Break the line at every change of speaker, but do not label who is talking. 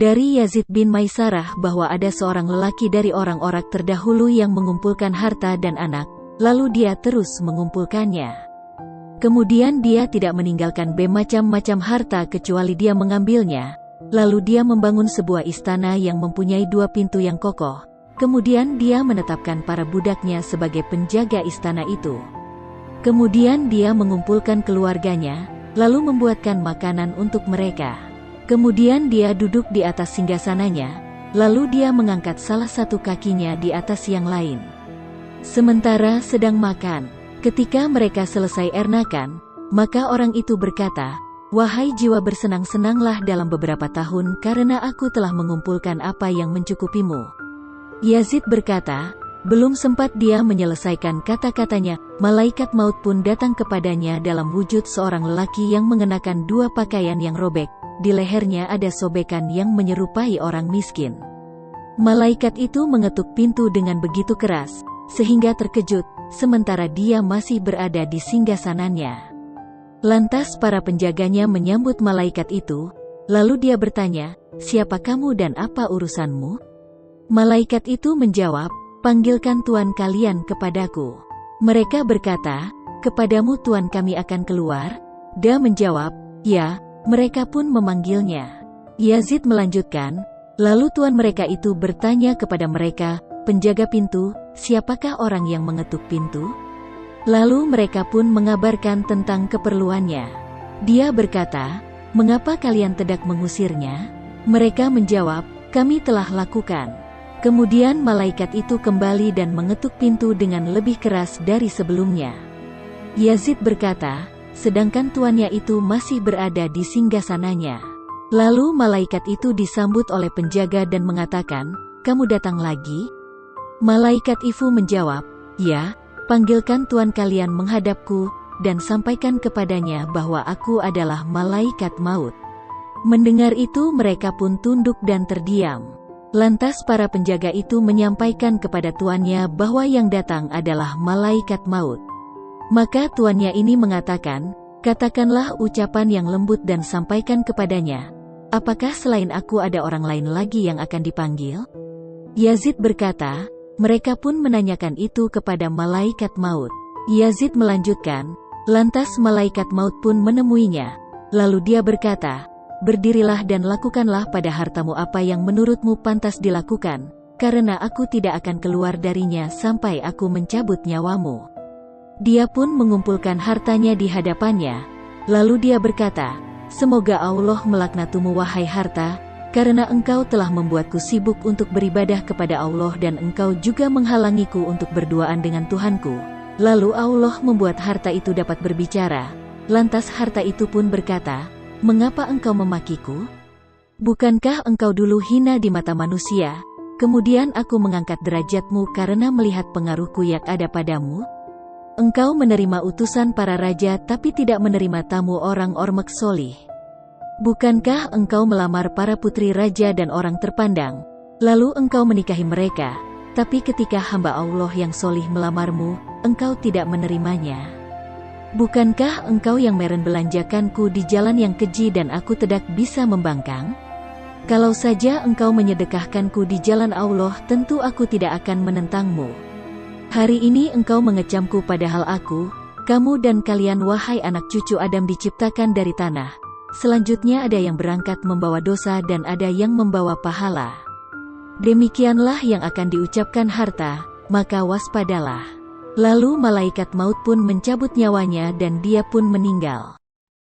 dari Yazid bin Maisarah bahwa ada seorang lelaki dari orang-orang terdahulu yang mengumpulkan harta dan anak, lalu dia terus mengumpulkannya. Kemudian dia tidak meninggalkan bermacam-macam harta kecuali dia mengambilnya. Lalu dia membangun sebuah istana yang mempunyai 2 pintu yang kokoh. Kemudian dia menetapkan para budaknya sebagai penjaga istana itu. Kemudian dia mengumpulkan keluarganya, lalu membuatkan makanan untuk mereka. Kemudian dia duduk di atas singgasananya, lalu dia mengangkat salah satu kakinya di atas yang lain. Sementara sedang makan, ketika mereka selesai ernakan, maka orang itu berkata, "Wahai jiwa, bersenang-senanglah dalam beberapa tahun karena aku telah mengumpulkan apa yang mencukupimu." Yazid berkata, belum sempat dia menyelesaikan kata-katanya, malaikat maut pun datang kepadanya dalam wujud seorang lelaki yang mengenakan 2 pakaian yang robek, di lehernya ada sobekan yang menyerupai orang miskin. Malaikat itu mengetuk pintu dengan begitu keras, sehingga terkejut, sementara dia masih berada di singgasananya. Lantas para penjaganya menyambut malaikat itu, lalu dia bertanya, "Siapa kamu dan apa urusanmu?" Malaikat itu menjawab, "Panggilkan Tuan kalian kepadaku." Mereka berkata, "Kepadamu Tuan kami akan keluar?" Dia menjawab, "Ya." Mereka pun memanggilnya. Yazid melanjutkan, lalu Tuan mereka itu bertanya kepada mereka, penjaga pintu, "Siapakah orang yang mengetuk pintu?" Lalu mereka pun mengabarkan tentang keperluannya. Dia berkata, "Mengapa kalian tidak mengusirnya?" Mereka menjawab, "Kami telah lakukan." Kemudian malaikat itu kembali dan mengetuk pintu dengan lebih keras dari sebelumnya. Yazid berkata, sedangkan tuannya itu masih berada di singgasananya. Lalu malaikat itu disambut oleh penjaga dan mengatakan, "Kamu datang lagi?" Malaikat itu menjawab, "Ya, panggilkan tuan kalian menghadapku, dan sampaikan kepadanya bahwa aku adalah malaikat maut." Mendengar itu mereka pun tunduk dan terdiam. Lantas para penjaga itu menyampaikan kepada tuannya bahwa yang datang adalah malaikat maut. Maka tuannya ini mengatakan, "Katakanlah ucapan yang lembut dan sampaikan kepadanya, apakah selain aku ada orang lain lagi yang akan dipanggil?" Yazid berkata, mereka pun menanyakan itu kepada malaikat maut. Yazid melanjutkan, lantas malaikat maut pun menemuinya. Lalu dia berkata, "Berdirilah dan lakukanlah pada hartamu apa yang menurutmu pantas dilakukan, karena aku tidak akan keluar darinya sampai aku mencabut nyawamu." Dia pun mengumpulkan hartanya di hadapannya. Lalu dia berkata, "Semoga Allah melaknatumu wahai harta, karena engkau telah membuatku sibuk untuk beribadah kepada Allah dan engkau juga menghalangiku untuk berduaan dengan Tuhanku." Lalu Allah membuat harta itu dapat berbicara. Lantas harta itu pun berkata, "Mengapa engkau memakiku? Bukankah engkau dulu hina di mata manusia? Kemudian aku mengangkat derajatmu karena melihat pengaruhku yang ada padamu. Engkau menerima utusan para raja tapi tidak menerima tamu orang ormek solih. Bukankah engkau melamar para putri raja dan orang terpandang? Lalu engkau menikahi mereka, tapi ketika hamba Allah yang solih melamarmu, engkau tidak menerimanya. Bukankah engkau yang meren belanjakanku di jalan yang keji dan aku tidak bisa membangkang? Kalau saja engkau menyedekahkanku di jalan Allah, tentu aku tidak akan menentangmu. Hari ini engkau mengecamku padahal aku, kamu dan kalian wahai anak cucu Adam diciptakan dari tanah. Selanjutnya ada yang berangkat membawa dosa dan ada yang membawa pahala. Demikianlah yang akan diucapkan harta, maka waspadalah." Lalu malaikat maut pun mencabut nyawanya dan dia pun meninggal.